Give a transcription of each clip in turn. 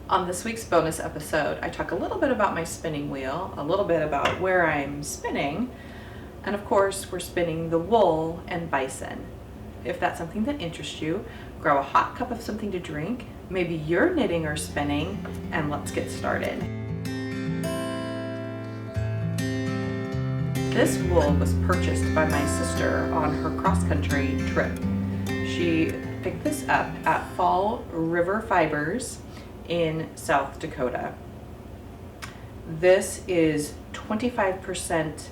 On this week's bonus episode, I talk a little bit about my spinning wheel, a little bit about where I'm spinning, and of course we're spinning the wool and bison. If that's something that interests you, grab a hot cup of something to drink, maybe you're knitting or spinning, and let's get started. This wool was purchased by my sister on her cross-country trip. She picked this up at Fall River Fibers in South Dakota. This is 25%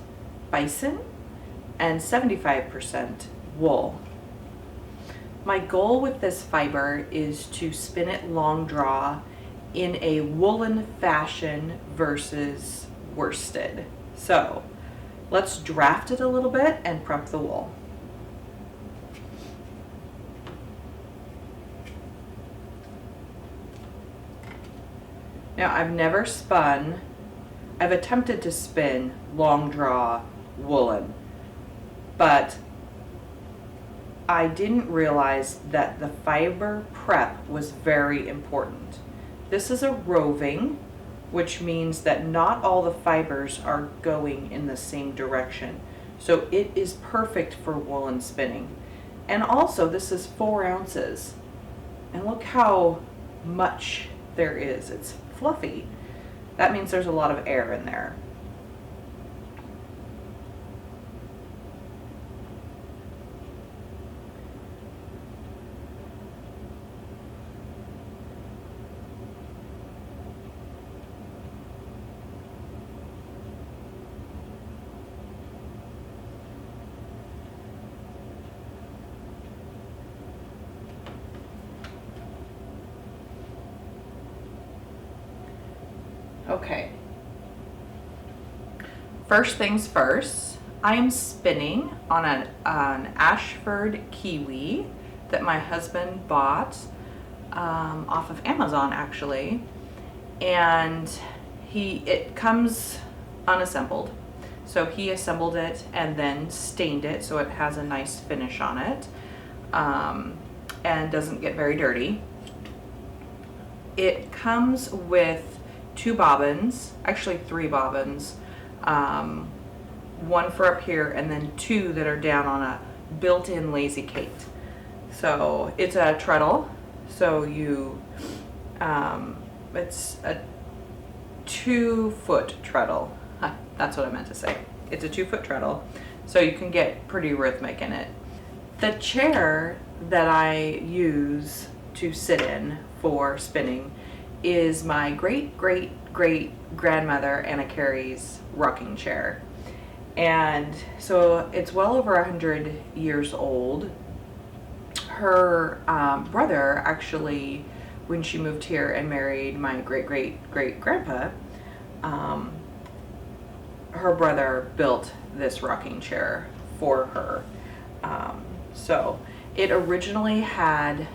bison and 75% wool. My goal with this fiber is to spin it long draw in a woolen fashion versus worsted. So let's draft it a little bit and prep the wool. Now, I've never spun, I've attempted to spin long draw woolen, but I didn't realize that the fiber prep was very important. This is a roving, which means that not all the fibers are going in the same direction. So it is perfect for woolen spinning. And also, this is 4 ounces. And look how much there is. It's fluffy. That means there's a lot of air in there. Okay, first things first, I am spinning on an Ashford Kiwi that my husband bought off of Amazon actually, and it comes unassembled. So he assembled it and then stained it so it has a nice finish on it and doesn't get very dirty. It comes with 2 bobbins, actually 3 bobbins, 1 for up here and then 2 that are down on a built-in lazy Kate. So it's a treadle, so it's a 2-foot treadle. That's what I meant to say. It's a 2-foot treadle, so you can get pretty rhythmic in it. The chair that I use to sit in for spinning is my great grandmother Anna Carey's rocking chair, and so it's well over 100 years old. Her brother actually, when she moved here and married my great grandpa, her brother built this rocking chair for her. So it originally had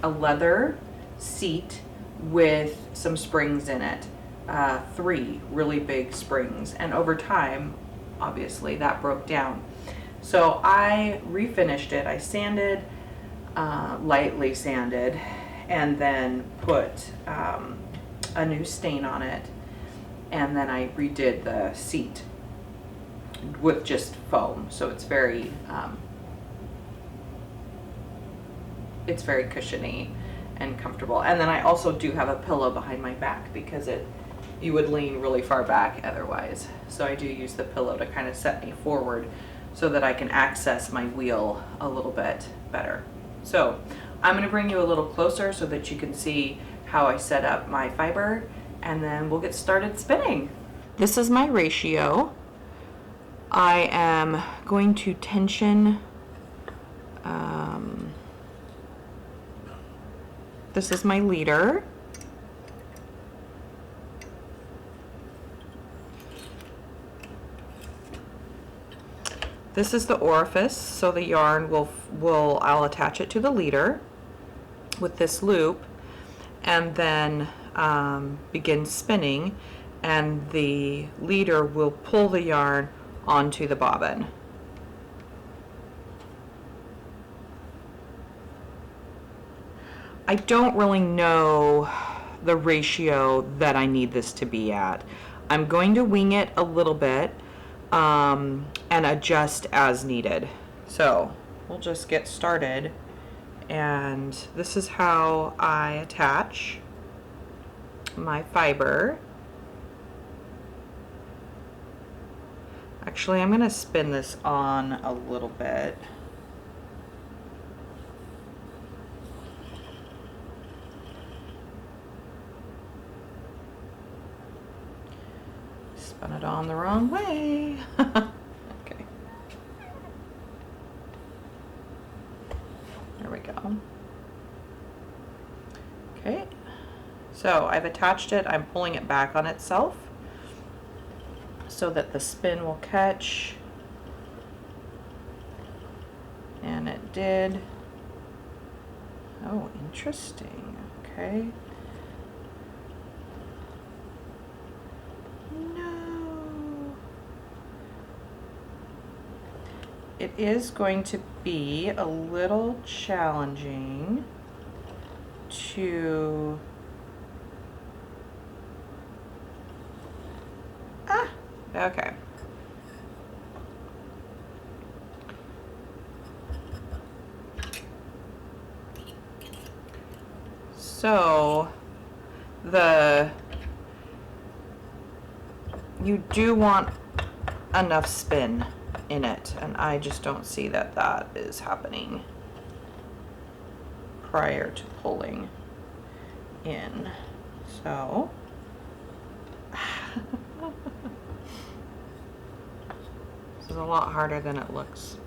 a leather seat with some springs in it, 3 really big springs, and over time obviously that broke down. So I refinished it. I sanded, lightly sanded, and then put a new stain on it, and then I redid the seat with just foam, so it's very cushiony and comfortable. And then I also do have a pillow behind my back because you would lean really far back otherwise. So I do use the pillow to kind of set me forward so that I can access my wheel a little bit better. So I'm going to bring you a little closer so that you can see how I set up my fiber, and then we'll get started spinning. This is my ratio. I am going to tension this is my leader. This is the orifice, so the yarn I'll attach it to the leader with this loop, and then begin spinning, and the leader will pull the yarn onto the bobbin. I don't really know the ratio that I need this to be at. I'm going to wing it a little bit and adjust as needed. So we'll just get started, and this is how I attach my fiber. Actually, I'm going to spin this on a little bit. Spun it on the wrong way. Okay. There we go. Okay. So I've attached it. I'm pulling it back on itself so that the spin will catch. And it did. Oh, interesting. Okay. No. It is going to be a little challenging to okay. So you do want enough spin in it, and I just don't see that that is happening prior to pulling in. So this is a lot harder than it looks.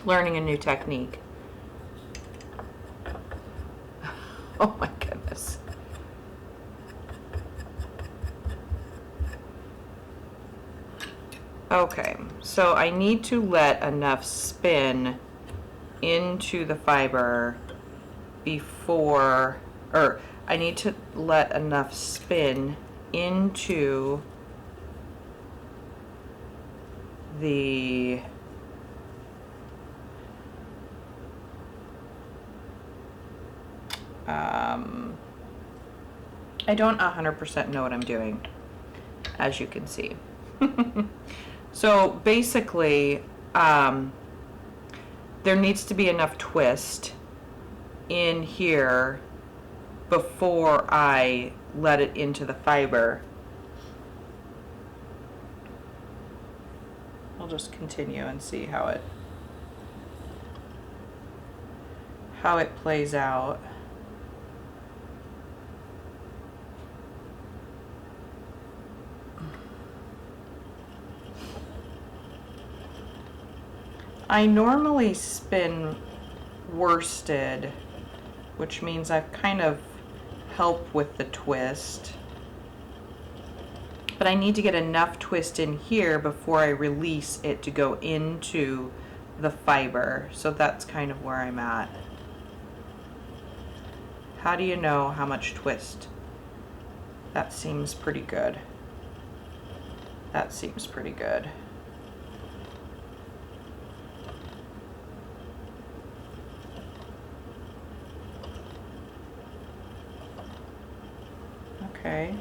Learning a new technique. Oh my goodness. Okay, so I need to let enough spin into the fiber before, or I need to let enough spin into the I don't 100% know what I'm doing, as you can see. So basically, there needs to be enough twist in here before I let it into the fiber. I'll just continue and see how it plays out. I normally spin worsted, which means I've kind of helped with the twist. But I need to get enough twist in here before I release it to go into the fiber. So that's kind of where I'm at. How do you know how much twist? That seems pretty good. That seems pretty good. Okay.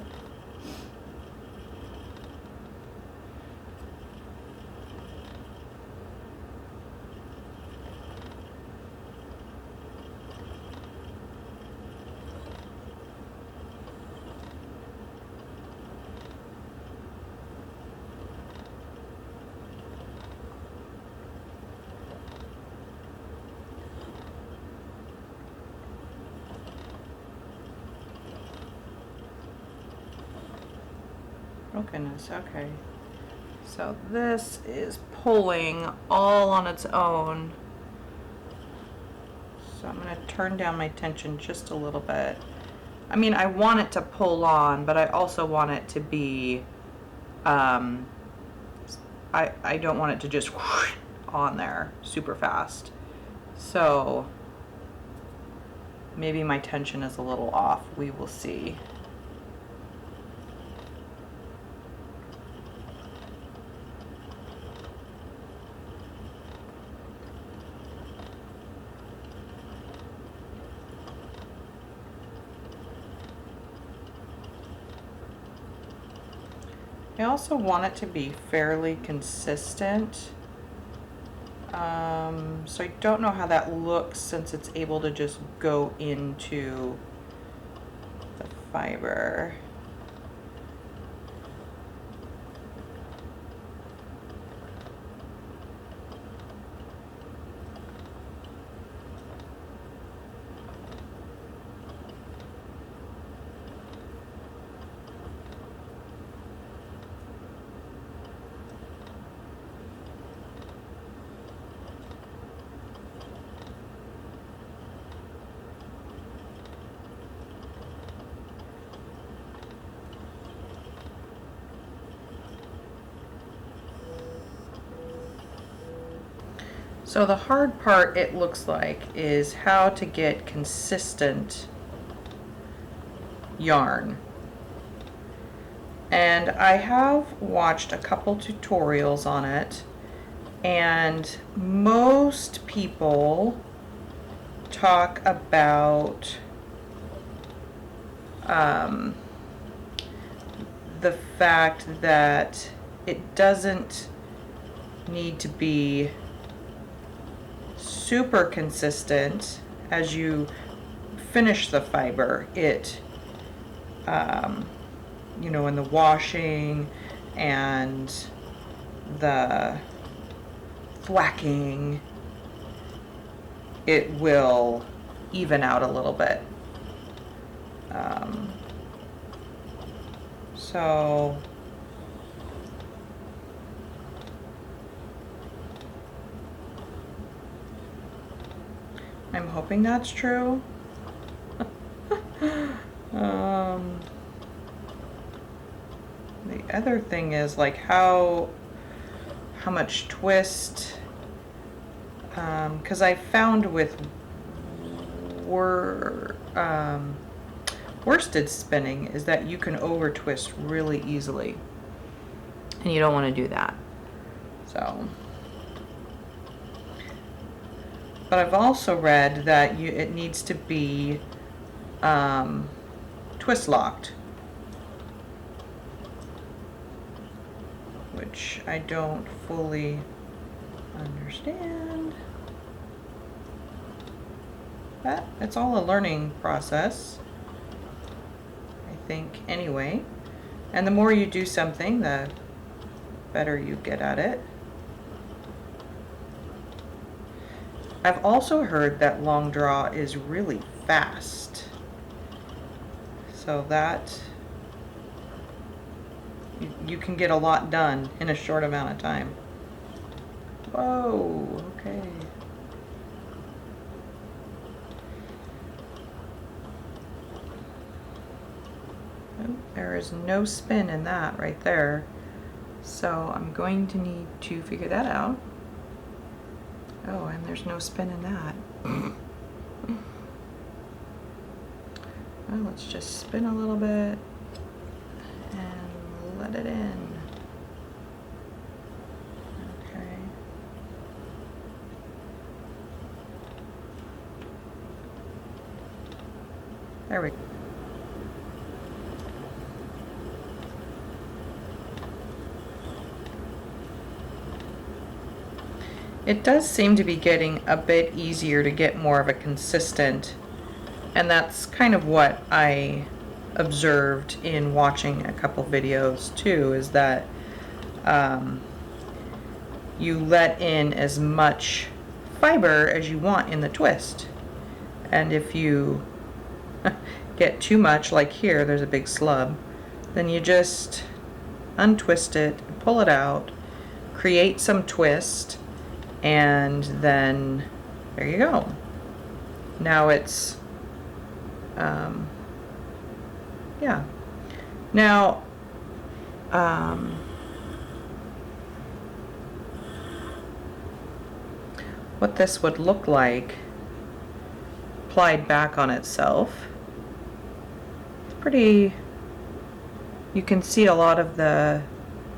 Oh goodness, okay. So this is pulling all on its own. So I'm going to turn down my tension just a little bit. I mean, I want it to pull on, but I also want it to be, I don't want it to just whoosh on there super fast. So maybe my tension is a little off. We will see. I also want it to be fairly consistent. So I don't know how that looks since it's able to just go into the fiber. So the hard part, it looks like, is how to get consistent yarn. And I have watched a couple tutorials on it, and most people talk about the fact that it doesn't need to be super consistent as you finish the fiber. It, you know, in the washing and the thwacking, it will even out a little bit. So I'm hoping that's true. The other thing is like how much twist, because I found with worsted spinning is that you can over twist really easily, and you don't want to do that. So, but I've also read that it needs to be twist locked, which I don't fully understand. But it's all a learning process, I think, anyway. And the more you do something, the better you get at it. I've also heard that long draw is really fast. So that you can get a lot done in a short amount of time. Whoa, okay. Oh, there is no spin in that right there. So I'm going to need to figure that out. Oh, and there's no spin in that. Well, let's just spin a little bit and let it in. Okay. There we go. It does seem to be getting a bit easier to get more of a consistent, and that's kind of what I observed in watching a couple videos too, is that you let in as much fiber as you want in the twist, and if you get too much, like here there's a big slub, then you just untwist it, pull it out, create some twist, and then there you go. Now it's yeah. Now what this would look like applied back on itself, it's pretty, you can see a lot of the,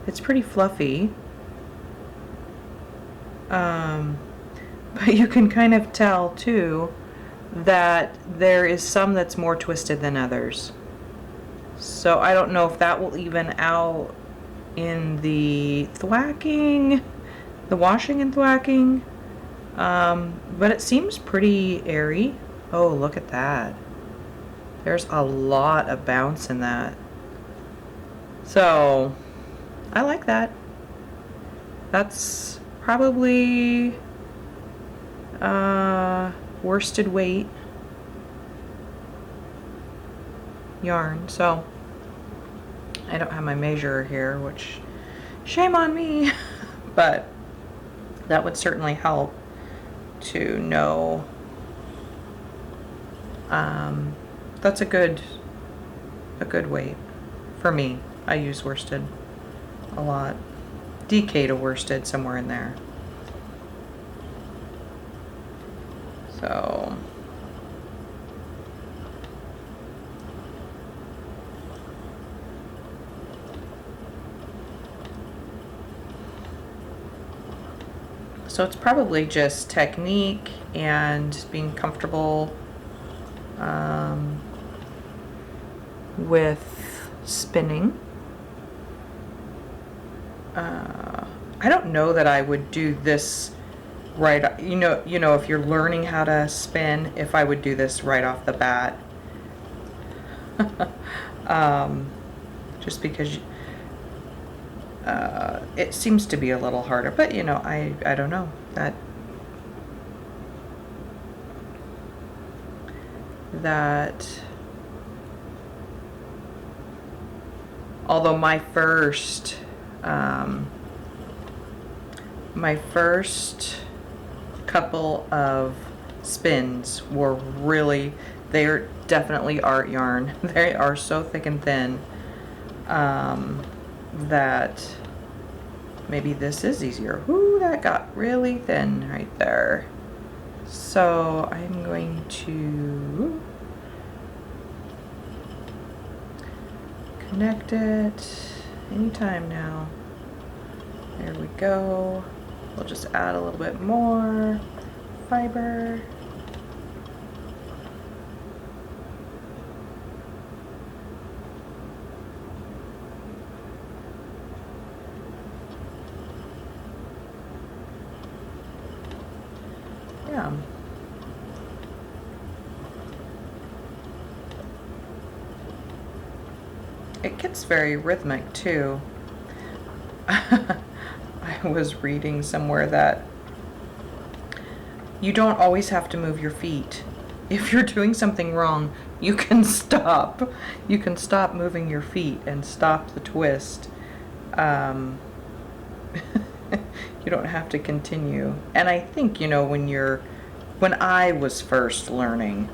it's pretty fluffy. But you can kind of tell too that there is some that's more twisted than others. So I don't know if that will even out in the thwacking, the washing and thwacking, but it seems pretty airy. Oh, look at that. There's a lot of bounce in that. So, I like that. That's probably worsted weight yarn. So, I don't have my measure here, which shame on me, but that would certainly help to know. That's a good weight for me. I use worsted a lot. DK to worsted, somewhere in there. So it's probably just technique and being comfortable with spinning. I don't know that I would do this right, you know, if you're learning how to spin, if I would do this right off the bat. Just because it seems to be a little harder, but you know, I don't know that although my first couple of spins were really, they're definitely art yarn. They are so thick and thin that maybe this is easier. Ooh, that got really thin right there. So I'm going to connect it anytime now. There we go. We'll just add a little bit more fiber. Yeah. It gets very rhythmic too. I was reading somewhere that you don't always have to move your feet. If you're doing something wrong, you can stop. You can stop moving your feet and stop the twist. You don't have to continue. And I think, you know, when I was first learning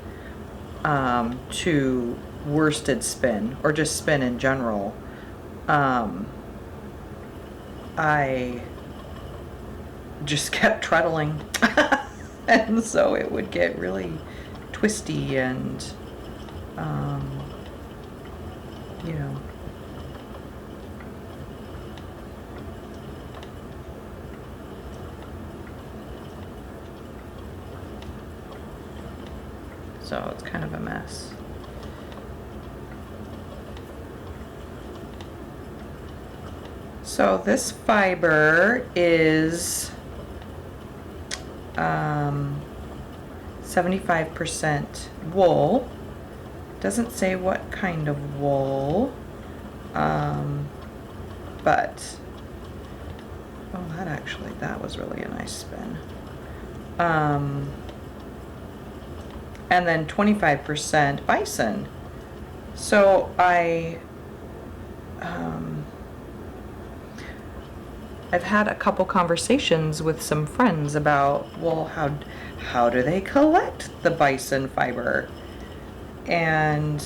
to worsted spin, or just spin in general, I just kept treadling. And so it would get really twisty and, you know. So it's kind of a mess. So this fiber is 75% wool. Doesn't say what kind of wool, but oh, that was really a nice spin. And then 25% Bison. So I've had a couple conversations with some friends about, well, how do they collect the Bison fiber? And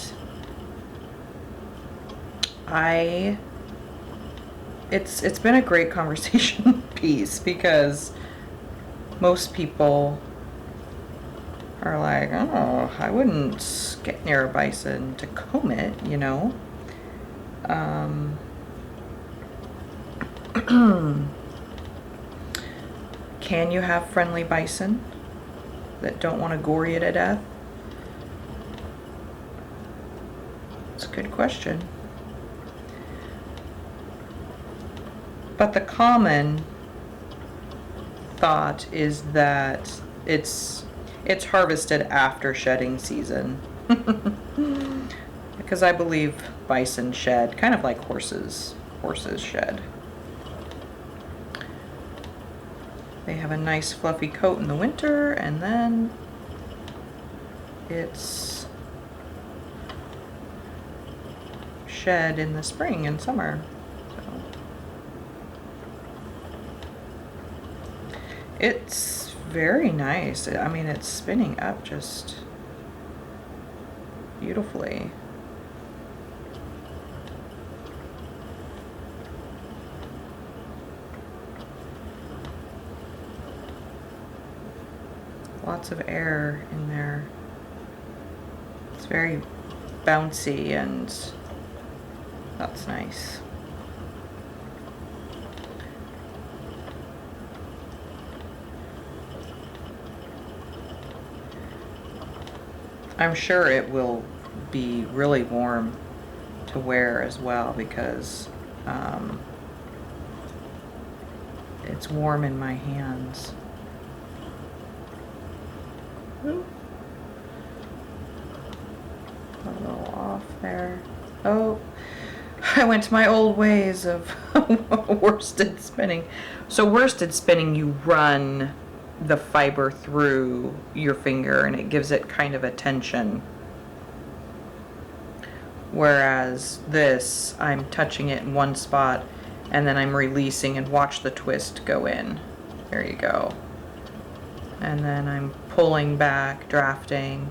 it's been a great conversation piece, because most people are like, oh, I wouldn't get near a bison to comb it, you know. Can you have friendly bison that don't want to gore you to death? It's a good question. But the common thought is that it's harvested after shedding season. Because I believe bison shed, kind of like horses shed. They have a nice fluffy coat in the winter, and then it's shed in the spring and summer. So it's very nice. I mean, it's spinning up just beautifully. Lots of air in there. It's very bouncy, and that's nice. I'm sure it will be really warm to wear as well, because it's warm in my hands. A little off there. Oh, I went to my old ways of worsted spinning. So worsted spinning, you run the fiber through your finger and it gives it kind of a tension. Whereas this, I'm touching it in one spot and then I'm releasing, and watch the twist go in. There you go. And then I'm pulling back, drafting,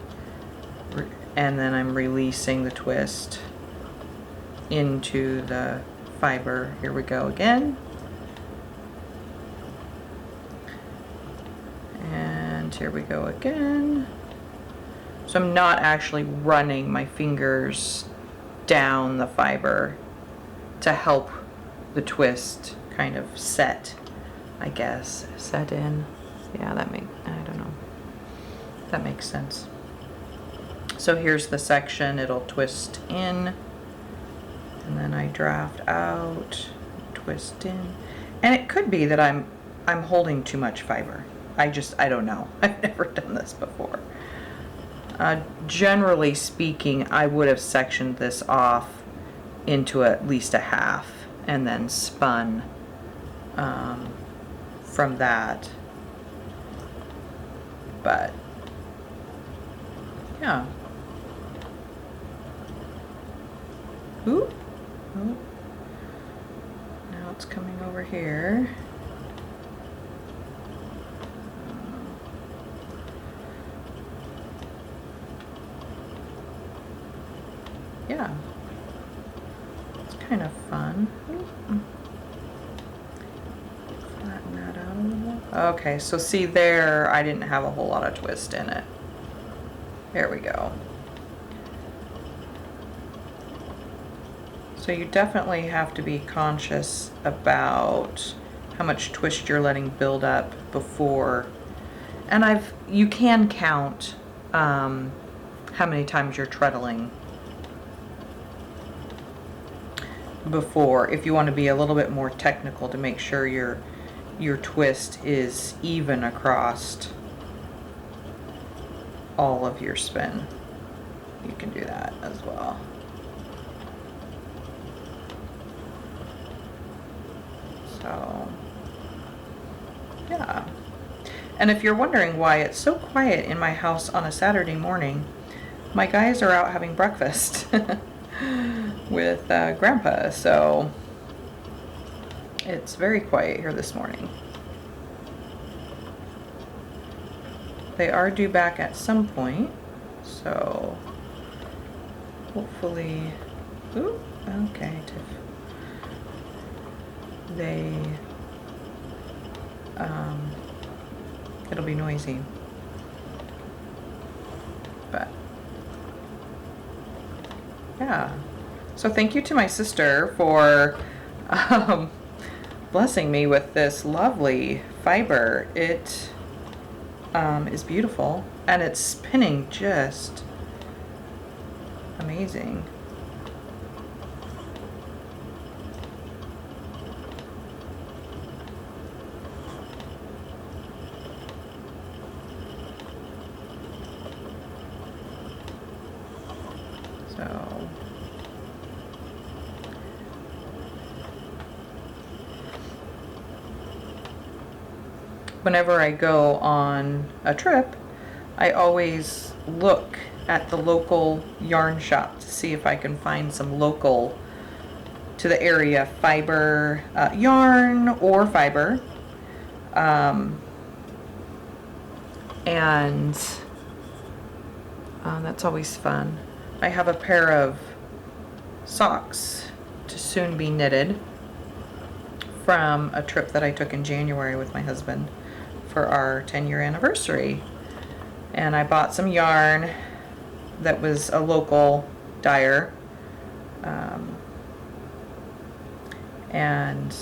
and then I'm releasing the twist into the fiber. Here we go again. And here we go again. So I'm not actually running my fingers down the fiber to help the twist kind of set, I guess, set in. Yeah, I don't know. That makes sense. So here's the section, it'll twist in, and then I draft out, twist in. And it could be that I'm holding too much fiber. I don't know. I've never done this before. Generally speaking, I would have sectioned this off into at least a half and then spun from that. But yeah. Ooh. Oh. Now it's coming over here. Yeah. It's kind of fun. Flatten that out a little. Okay, so see there, I didn't have a whole lot of twist in it. There we go. So you definitely have to be conscious about how much twist you're letting build up before. And you can count how many times you're treadling before, if you want to be a little bit more technical, to make sure your twist is even across all of your spin. You can do that as well. So yeah. And if you're wondering why it's so quiet in my house on a Saturday morning, my guys are out having breakfast with Grandpa, so it's very quiet here this morning. They are due back at some point, so hopefully, ooh, okay, they, it'll be noisy, but yeah. So thank you to my sister for blessing me with this lovely fiber. It is beautiful, and it's spinning just amazing. whenever I go on a trip, I always look at the local yarn shop to see if I can find some local to the area fiber, yarn or fiber. And that's always fun. I have a pair of socks to soon be knitted from a trip that I took in January with my husband for our 10-year anniversary. And I bought some yarn that was a local dyer, and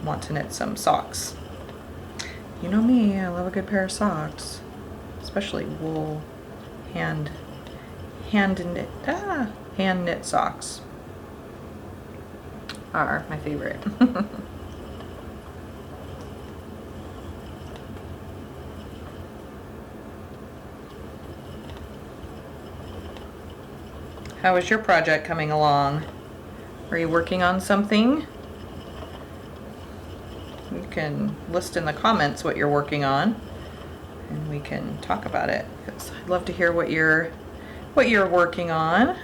want to knit some socks. You know me, I love a good pair of socks, especially wool hand knit socks are my favorite. How is your project coming along? Are you working on something? You can list in the comments what you're working on and we can talk about it, because I'd love to hear what you're working on.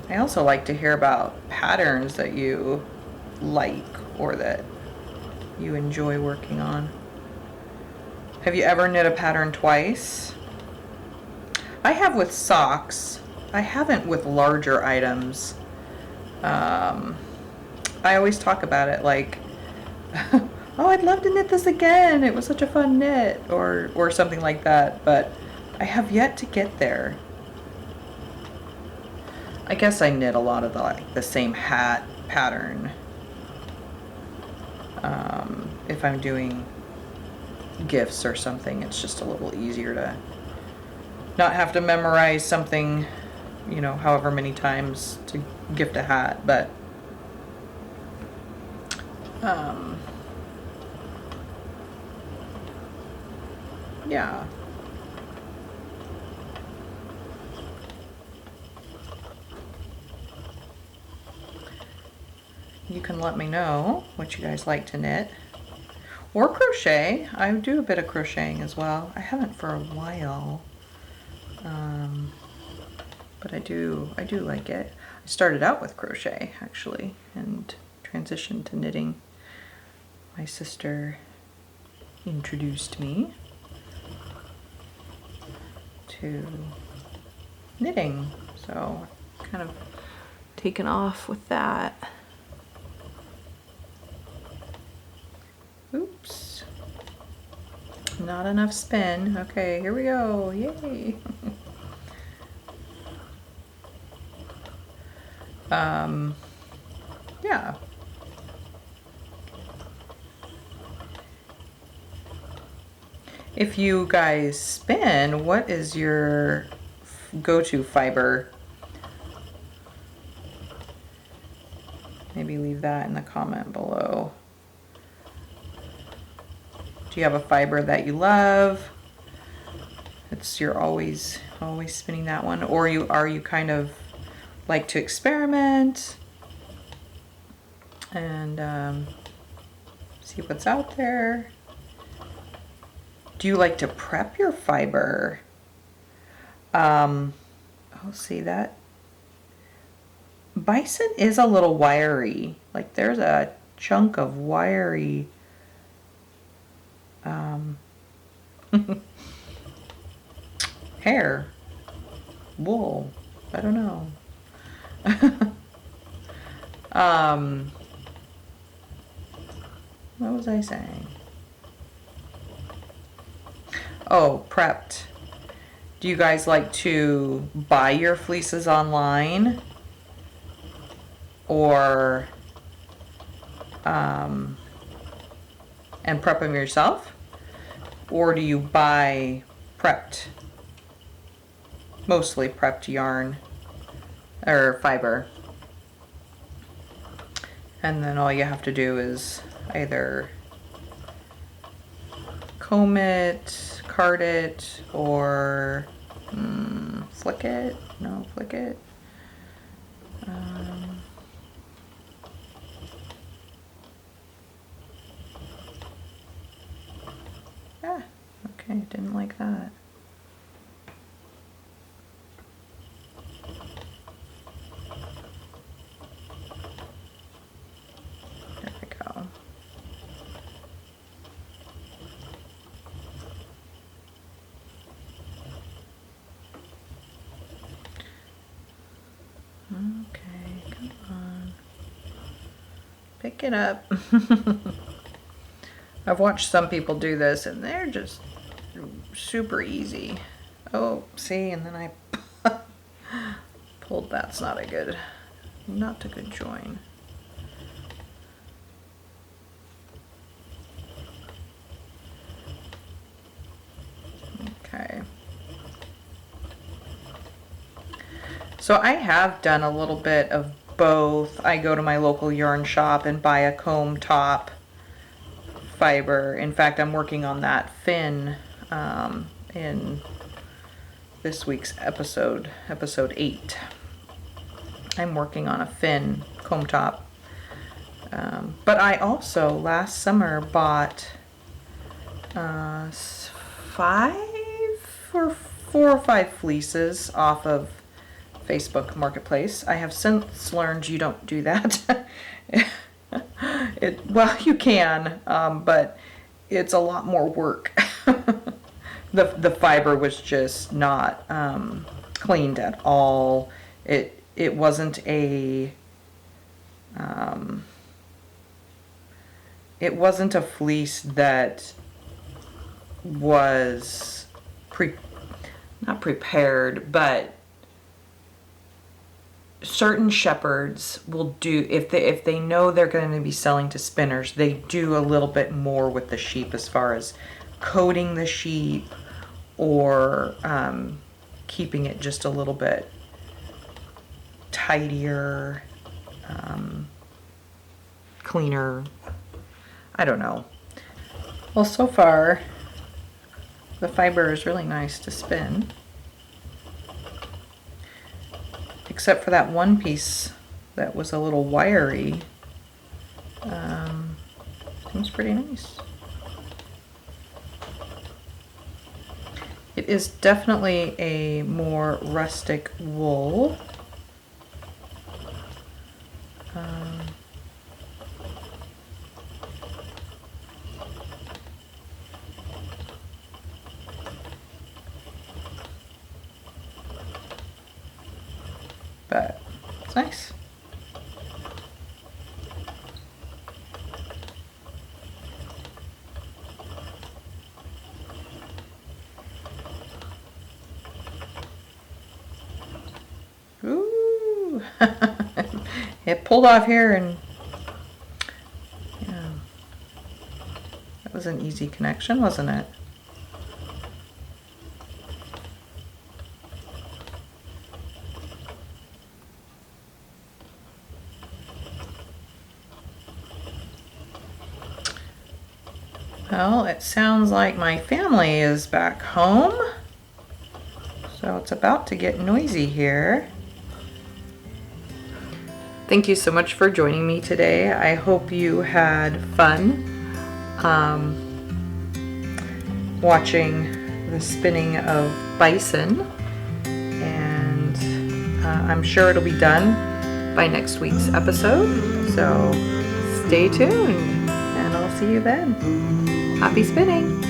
I also like to hear about patterns that you like or that you enjoy working on. Have you ever knit a pattern twice? I have with socks. I haven't with larger items. I always talk about it like, oh, I'd love to knit this again. It was such a fun knit, or something like that, but I have yet to get there. I guess I knit a lot of the same hat pattern. If I'm doing gifts or something, it's just a little easier to not have to memorize something, you know, however many times to gift a hat, but yeah. You can let me know what you guys like to knit. Or crochet. I do a bit of crocheting as well. I haven't for a while. But I do like it. I started out with crochet actually and transitioned to knitting. My sister introduced me to knitting, so kind of taken off with that. Oops, not enough spin. Okay, here we go. Yay. Yeah. If you guys spin, what is your go-to fiber? Maybe leave that in the comment below. Do you have a fiber that you love? You're always spinning that one, or are you kind of like to experiment and see what's out there? Do you like to prep your fiber? Oh, see that? Bison is a little wiry. Like there's a chunk of wiry hair, wool, I don't know. What was I saying? Oh, prepped. Do you guys like to buy your fleeces online or and prep them yourself? Or do you buy prepped, mostly prepped yarn or fiber And then all you have to do is either comb it, card it, or flick it. No, flick it. Okay, didn't like that. There we go. Okay, come on. Pick it up. I've watched some people do this and they're just super easy. Oh, see, and then I pulled, that's not a good join. Okay. So I have done a little bit of both. I go to my local yarn shop and buy a comb top fiber. In fact, I'm working on that fin in this week's episode 8. I'm working on a fin comb top. But I also last summer bought 4 or 5 fleeces off of Facebook Marketplace. I have since learned you don't do that. Well, you can, but it's a lot more work. The fiber was just not cleaned at all. It wasn't a fleece that was not prepared, but certain shepherds will do, if they know they're going to be selling to spinners, they do a little bit more with the sheep as far as coating the sheep or keeping it just a little bit tidier, cleaner. I don't know. Well, so far the fiber is really nice to spin, except for that one piece that was a little wiry. Seems pretty nice. It is definitely a more rustic wool. But it's nice. Ooh, it pulled off here, and yeah, that was an easy connection, wasn't it? Well, it sounds like my family is back home, so it's about to get noisy here. Thank you so much for joining me today. I hope you had fun watching the spinning of Bison, and I'm sure it'll be done by next week's episode, so stay tuned and I'll see you then. Happy spinning!